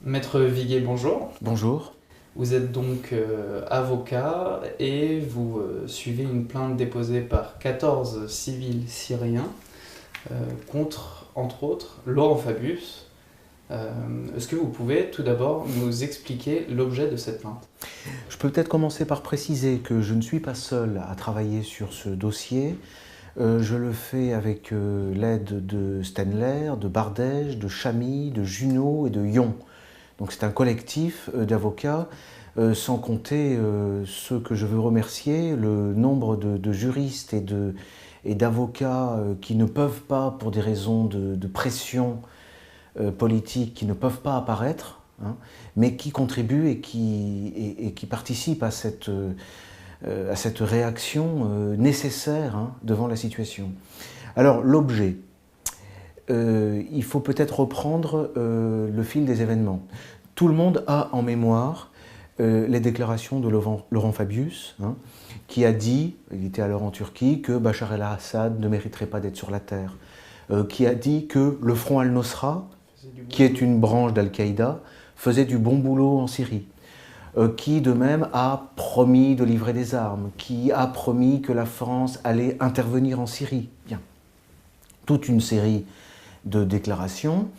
Maître Viguet, bonjour. Bonjour. Vous êtes donc avocat et vous suivez une plainte déposée par 14 civils syriens contre, entre autres, Laurent Fabius. Est-ce que vous pouvez tout d'abord nous expliquer l'objet de cette plainte? Je peux peut-être commencer par préciser que je ne suis pas seul à travailler sur ce dossier. Je le fais avec l'aide de Stenler, de Bardège, de Chamy, de Junot et de Yon. Donc c'est un collectif d'avocats, sans compter ceux que je veux remercier, le nombre de juristes et d'avocats qui ne peuvent pas, pour des raisons de pression politique, qui ne peuvent pas apparaître, hein, mais qui contribuent et qui participent à cette réaction nécessaire, hein, devant la situation. Alors l'objet, il faut peut-être reprendre le fil des événements. Tout le monde a en mémoire les déclarations de Laurent Fabius, hein, qui a dit, il était alors en Turquie, que Bachar el-Assad ne mériterait pas d'être sur la terre, qui a dit que le Front al-Nosra, qui est une branche d'Al-Qaïda, faisait du bon boulot en Syrie, qui de même a promis de livrer des armes, qui a promis que la France allait intervenir en Syrie. Bien. Toute une série de déclarations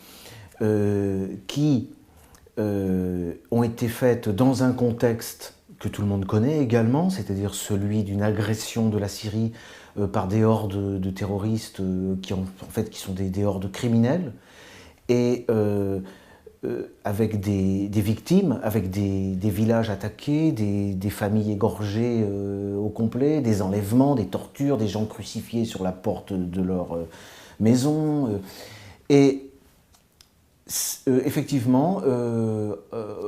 qui ont été faites dans un contexte que tout le monde connaît également, c'est-à-dire celui d'une agression de la Syrie par des hordes de terroristes qui sont des hordes criminelles, et avec des victimes, avec des villages attaqués, des familles égorgées au complet, des enlèvements, des tortures, des gens crucifiés sur la porte de leur maison. Et effectivement,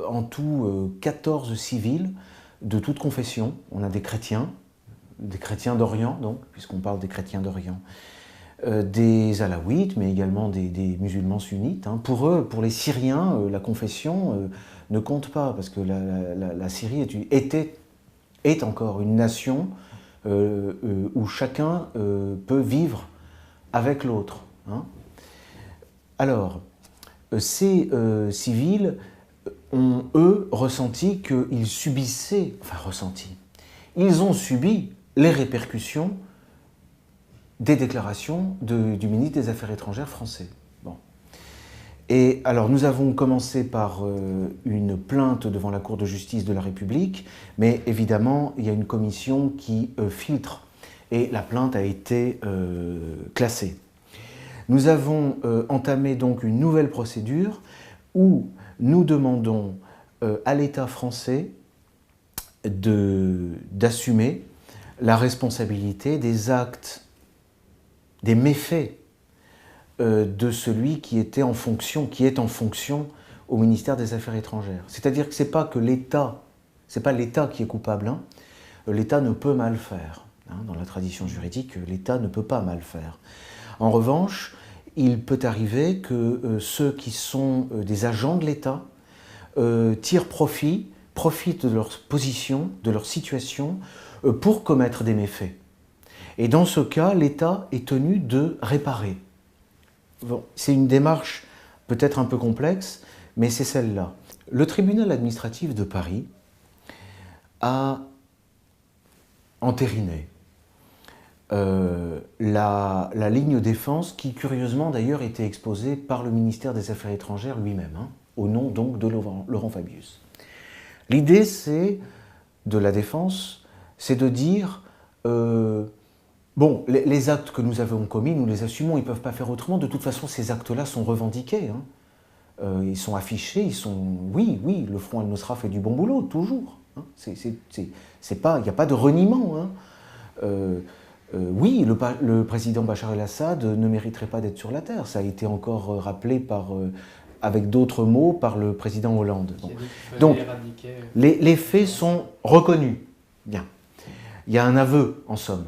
en tout, 14 civils de toute confession. On a des chrétiens d'Orient, donc, puisqu'on parle des chrétiens d'Orient, des alaouites, mais également des musulmans sunnites. Hein. Pour eux, pour les Syriens, la confession ne compte pas, parce que la Syrie est encore une nation où chacun peut vivre avec l'autre. Hein. Alors, ces civils ont, eux, ressenti qu'ils subissaient, ils ont subi les répercussions des déclarations du ministre des Affaires étrangères français. Bon. Et alors, nous avons commencé par une plainte devant la Cour de justice de la République, mais évidemment, il y a une commission qui filtre, et la plainte a été classée. Nous avons entamé donc une nouvelle procédure où nous demandons à l'État français d'assumer la responsabilité des actes, des méfaits de celui qui est en fonction au ministère des Affaires étrangères. C'est-à-dire que c'est pas l'État qui est coupable. Hein. L'État ne peut mal faire. Hein. Dans la tradition juridique, l'État ne peut pas mal faire. En revanche, il peut arriver que ceux qui sont des agents de l'État profitent de leur position, de leur situation, pour commettre des méfaits. Et dans ce cas, l'État est tenu de réparer. Bon, c'est une démarche peut-être un peu complexe, mais c'est celle-là. Le tribunal administratif de Paris a entériné la ligne défense qui, curieusement d'ailleurs, était exposée par le ministère des Affaires étrangères lui-même, hein, au nom donc de Laurent Fabius. L'idée de la défense, c'est de dire bon, les actes que nous avons commis, nous les assumons, ils ne peuvent pas faire autrement. De toute façon, ces actes-là sont revendiqués, hein. Ils sont affichés, oui, le Front al-Nosra fait du bon boulot, toujours. Hein. Il n'y a pas de reniement. Hein. Oui, le président Bachar el-Assad ne mériterait pas d'être sur la terre. Ça a été encore rappelé avec d'autres mots par le président Hollande. Bon. Donc, les faits sont reconnus. Bien. Il y a un aveu, en somme.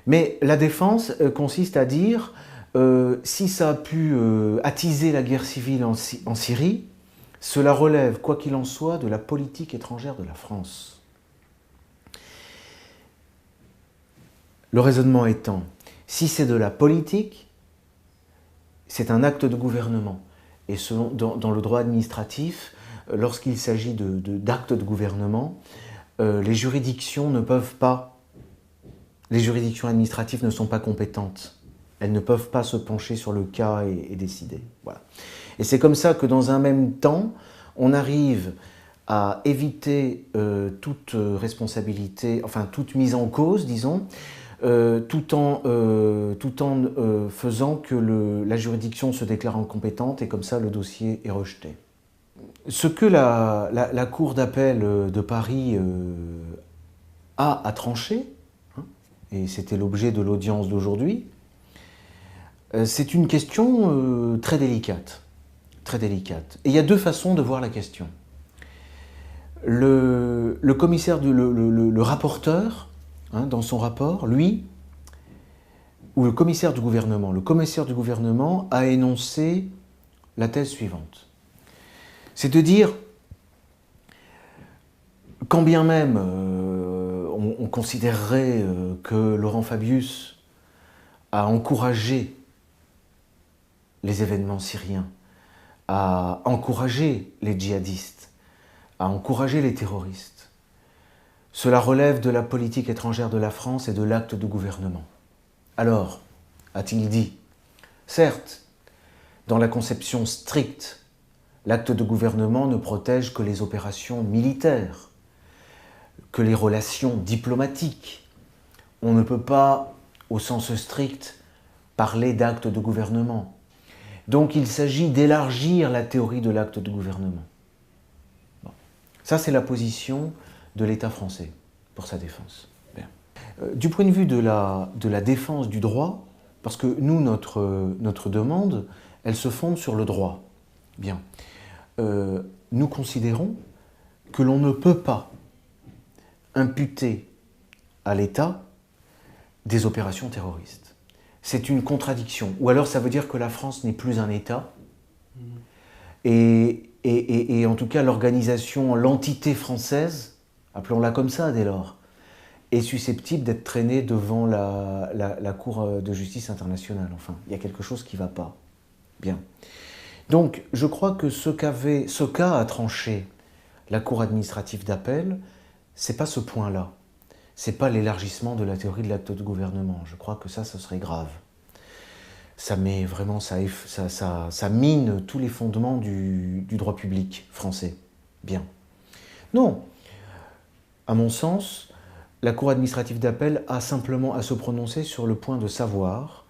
Mais la défense consiste à dire, si ça a pu attiser la guerre civile en Syrie, cela relève, quoi qu'il en soit, de la politique étrangère de la France. Le raisonnement étant, si c'est de la politique, c'est un acte de gouvernement. Et dans le droit administratif, lorsqu'il s'agit d'actes de gouvernement, les juridictions administratives ne sont pas compétentes. Elles ne peuvent pas se pencher sur le cas et décider. Voilà. Et c'est comme ça que dans un même temps, on arrive à éviter toute responsabilité, enfin toute mise en cause, disons, tout en faisant que la juridiction se déclare incompétente et comme ça le dossier est rejeté. Ce que la Cour d'appel de Paris a tranché, hein, et c'était l'objet de l'audience d'aujourd'hui, c'est une question très délicate. Très délicate. Et il y a deux façons de voir la question. Le commissaire, le rapporteur, hein, dans son rapport, lui, ou le commissaire du gouvernement a énoncé la thèse suivante. C'est de dire, quand bien même on considérerait que Laurent Fabius a encouragé les événements syriens, a encouragé les djihadistes, a encouragé les terroristes, cela relève de la politique étrangère de la France et de l'acte de gouvernement. Alors, a-t-il dit, certes, dans la conception stricte, l'acte de gouvernement ne protège que les opérations militaires, que les relations diplomatiques. On ne peut pas, au sens strict, parler d'acte de gouvernement. Donc il s'agit d'élargir la théorie de l'acte de gouvernement. Bon. Ça, c'est la position de l'État français pour sa défense. Bien. Du point de vue de la défense du droit, parce que nous, notre demande, elle se fonde sur le droit. Bien. Nous considérons que l'on ne peut pas imputer à l'État des opérations terroristes. C'est une contradiction. Ou alors ça veut dire que la France n'est plus un État. Et en tout cas, l'organisation, l'entité française, appelons-la comme ça dès lors, est susceptible d'être traînée devant la Cour de justice internationale. Enfin, il y a quelque chose qui ne va pas. Bien. Donc, je crois que ce qu'a à trancher la Cour administrative d'appel, ce n'est pas ce point-là. Ce n'est pas l'élargissement de la théorie de l'acte de gouvernement. Je crois que ça serait grave. Ça met vraiment, ça mine tous les fondements du droit public français. Bien. Non. À mon sens, la Cour administrative d'appel a simplement à se prononcer sur le point de savoir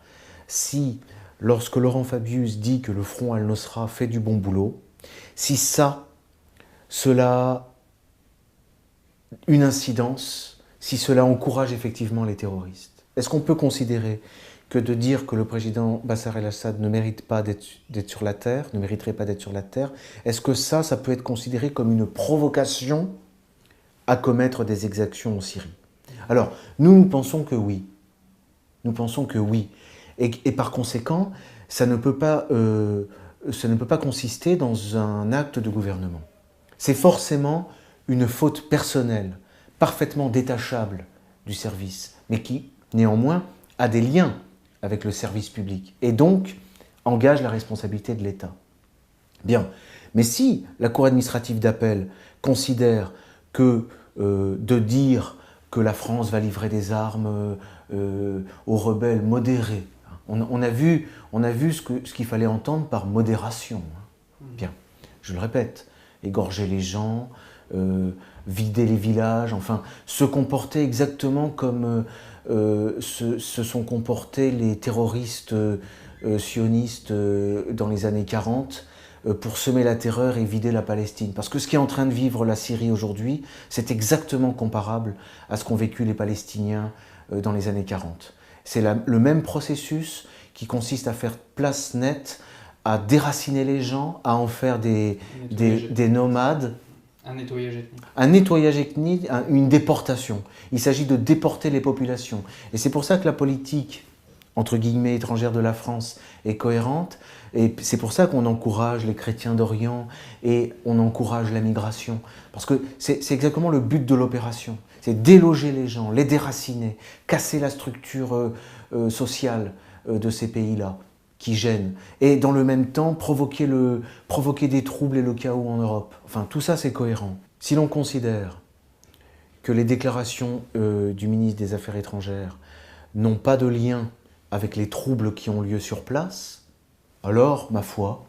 si, lorsque Laurent Fabius dit que le front Al-Nosra fait du bon boulot, si cela a une incidence, si cela encourage effectivement les terroristes. Est-ce qu'on peut considérer que de dire que le président Bachar el-Assad ne mérite pas d'être sur la terre, ne mériterait pas d'être sur la terre, est-ce que ça peut être considéré comme une provocation à commettre des exactions en Syrie? Alors, nous pensons que oui. Nous pensons que oui. Et par conséquent, ça ne peut pas consister dans un acte de gouvernement. C'est forcément une faute personnelle, parfaitement détachable du service, mais qui, néanmoins, a des liens avec le service public, et donc engage la responsabilité de l'État. Bien, mais si la Cour administrative d'appel considère que de dire que la France va livrer des armes aux rebelles modérés, on a vu ce qu'il fallait entendre par modération. Bien, je le répète, égorger les gens, vider les villages, enfin, se comporter exactement comme se sont comportés les terroristes sionistes dans les années 40 pour semer la terreur et vider la Palestine. Parce que ce qui est en train de vivre la Syrie aujourd'hui, c'est exactement comparable à ce qu'ont vécu les Palestiniens dans les années 40. C'est le même processus qui consiste à faire place nette, à déraciner les gens, à en faire des nomades. Un nettoyage ethnique. Un nettoyage ethnique, une déportation. Il s'agit de déporter les populations. Et c'est pour ça que la politique, entre guillemets, étrangère de la France est cohérente. Et c'est pour ça qu'on encourage les chrétiens d'Orient et on encourage la migration. Parce que c'est exactement le but de l'opération. c'est déloger les gens, les déraciner, casser la structure sociale de ces pays-là qui gênent, et dans le même temps provoquer des troubles et le chaos en Europe. Enfin, tout ça, c'est cohérent. Si l'on considère que les déclarations du ministre des Affaires étrangères n'ont pas de lien avec les troubles qui ont lieu sur place, alors, ma foi,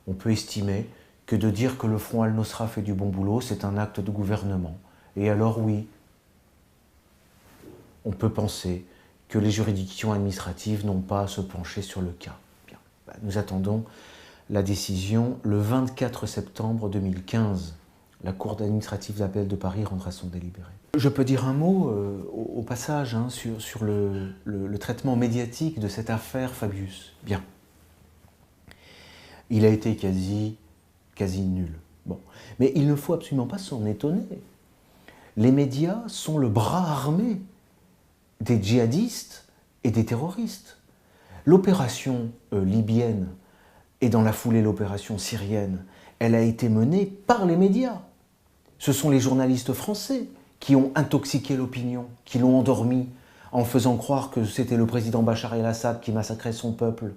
on peut estimer que de dire que le Front Al-Nosra fait du bon boulot, c'est un acte de gouvernement. Et alors oui, on peut penser que les juridictions administratives n'ont pas à se pencher sur le cas. Bien. Nous attendons la décision le 24 septembre 2015. La Cour administrative d'appel de Paris rendra son délibéré. Je peux dire un mot au passage sur le traitement médiatique de cette affaire Fabius. Bien. Il a été quasi nul. Bon. Mais il ne faut absolument pas s'en étonner. Les médias sont le bras armé des djihadistes et des terroristes. L'opération libyenne et dans la foulée l'opération syrienne, elle a été menée par les médias. Ce sont les journalistes français qui ont intoxiqué l'opinion, qui l'ont endormi en faisant croire que c'était le président Bachar el-Assad qui massacrait son peuple,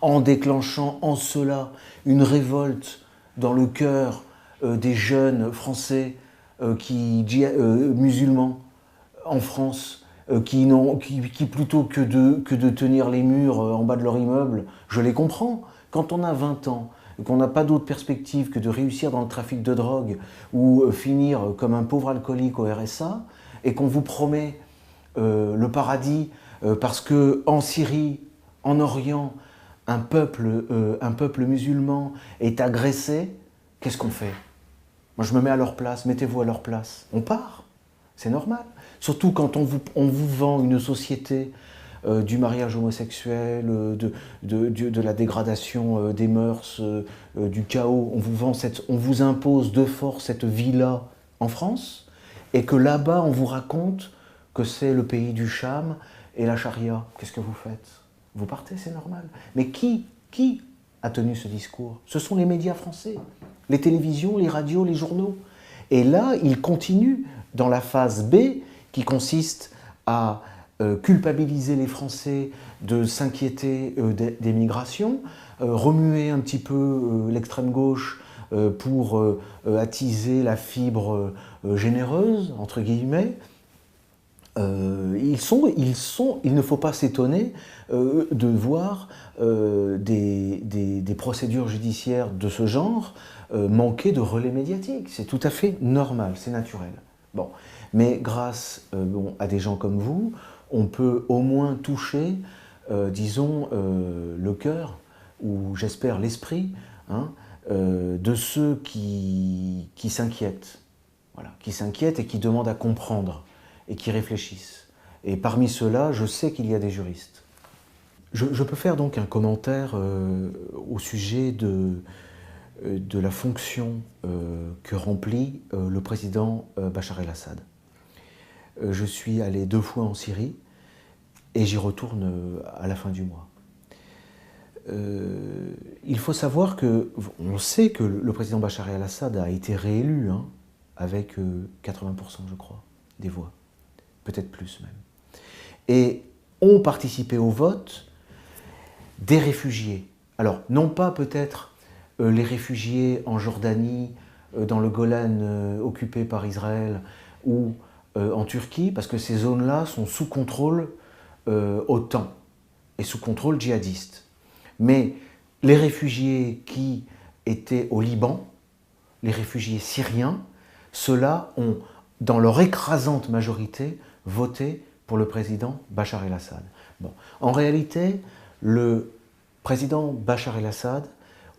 en déclenchant en cela une révolte dans le cœur des jeunes français musulmans en France, qui plutôt que de tenir les murs en bas de leur immeuble, je les comprends. Quand on a 20 ans, qu'on n'a pas d'autre perspective que de réussir dans le trafic de drogue ou finir comme un pauvre alcoolique au RSA, et qu'on vous promet le paradis parce qu'en Syrie, en Orient, un peuple musulman est agressé, qu'est-ce qu'on fait? Moi, je me mets à leur place, mettez-vous à leur place. On part, c'est normal. Surtout quand on vous vend une société du mariage homosexuel, de la dégradation des mœurs, du chaos. On vous impose de force cette vie-là en France, et que là-bas, on vous raconte que c'est le pays du Cham et la charia. Qu'est-ce que vous faites? Vous partez, c'est normal. Mais qui a tenu ce discours? Ce sont les médias français, les télévisions, les radios, les journaux. Et là, ils continuent dans la phase B, qui consiste à culpabiliser les Français de s'inquiéter des migrations, remuer un petit peu l'extrême gauche pour attiser la fibre généreuse, entre guillemets. Il ne faut pas s'étonner de voir des procédures judiciaires de ce genre manquer de relais médiatique. C'est tout à fait normal, c'est naturel. Bon. Mais grâce à des gens comme vous, on peut au moins toucher, disons, le cœur, ou j'espère l'esprit, de ceux qui s'inquiètent. Voilà, qui s'inquiètent et qui demandent à comprendre, et qui réfléchissent. Et parmi ceux-là, je sais qu'il y a des juristes. Je peux faire donc un commentaire au sujet de la fonction que remplit le président Bachar el-Assad. Je suis allé 2 fois en Syrie et j'y retourne à la fin du mois. Il faut savoir on sait que le président Bachar el-Assad a été réélu avec 80%, je crois, des voix, peut-être plus même. Et ont participé au vote des réfugiés. Alors, non pas peut-être les réfugiés en Jordanie, dans le Golan occupé par Israël, ou en Turquie, parce que ces zones-là sont sous contrôle OTAN et sous contrôle djihadiste. Mais les réfugiés qui étaient au Liban, les réfugiés syriens, ceux-là ont, dans leur écrasante majorité, voté pour le président Bachar el-Assad. Bon. En réalité, le président Bachar el-Assad,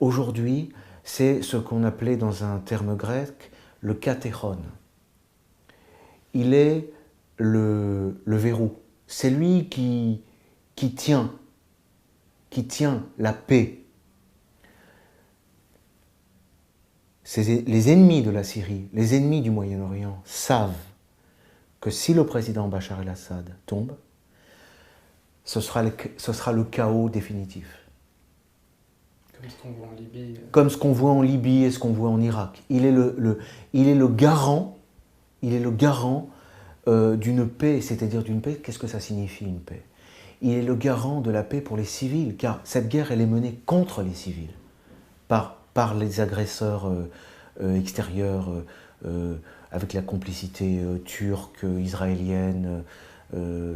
aujourd'hui, c'est ce qu'on appelait dans un terme grec le katéron. Il est le verrou. C'est lui qui tient la paix. Les ennemis de la Syrie, les ennemis du Moyen-Orient savent que si le président Bachar el-Assad tombe, ce sera le chaos définitif. Comme ce qu'on voit en Libye. Comme ce qu'on voit en Libye et ce qu'on voit en Irak. Il est le garant d'une paix, c'est-à-dire d'une paix, qu'est-ce que ça signifie une paix? Il est le garant de la paix pour les civils, car cette guerre, elle est menée contre les civils, par les agresseurs extérieurs, avec la complicité turque, israélienne,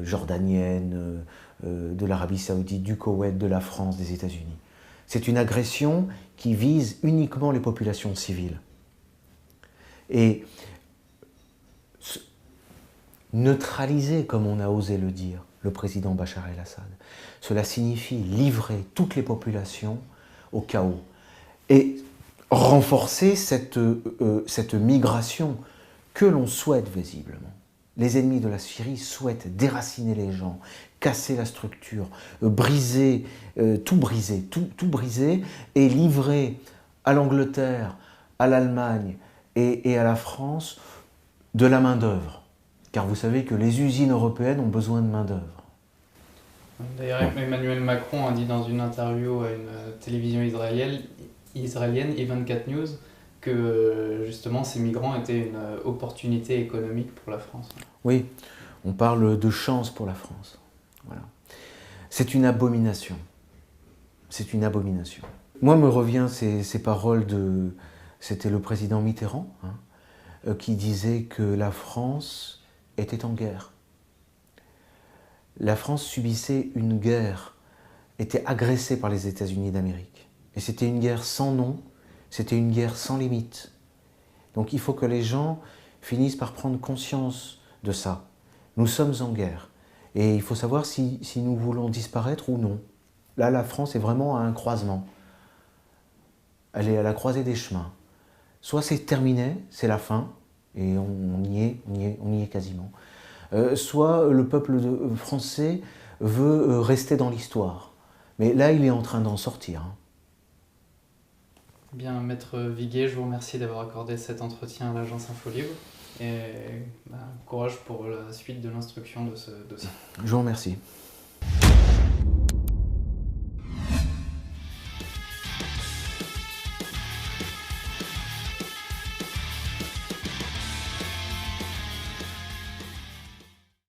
jordanienne, de l'Arabie Saoudite, du Koweït, de la France, des États-Unis. C'est une agression qui vise uniquement les populations civiles. Et neutraliser, comme on a osé le dire, le président Bachar el-Assad, cela signifie livrer toutes les populations au chaos et renforcer cette migration que l'on souhaite visiblement. Les ennemis de la Syrie souhaitent déraciner les gens, casser la structure, briser, tout briser et livrer à l'Angleterre, à l'Allemagne et à la France de la main-d'œuvre. Car vous savez que les usines européennes ont besoin de main-d'œuvre. D'ailleurs, Emmanuel Macron a dit dans une interview à une télévision israélienne, E24 News, que justement ces migrants étaient une opportunité économique pour la France. Oui, on parle de chance pour la France. Voilà. C'est une abomination. C'est une abomination. Moi me revient ces paroles de... C'était le président Mitterrand, qui disait que la France était en guerre. La France subissait une guerre, était agressée par les États-Unis d'Amérique. Et c'était une guerre sans nom, c'était une guerre sans limite. Donc il faut que les gens finissent par prendre conscience de ça. Nous sommes en guerre. Et il faut savoir si nous voulons disparaître ou non. Là, la France est vraiment à un croisement. Elle est à la croisée des chemins. Soit c'est terminé, c'est la fin, et on y est quasiment. Soit le peuple français veut rester dans l'histoire. Mais là, il est en train d'en sortir. Bien, Maître Viguier, je vous remercie d'avoir accordé cet entretien à l'agence Infolibre. Et courage pour la suite de l'instruction de ce dossier. Je vous remercie.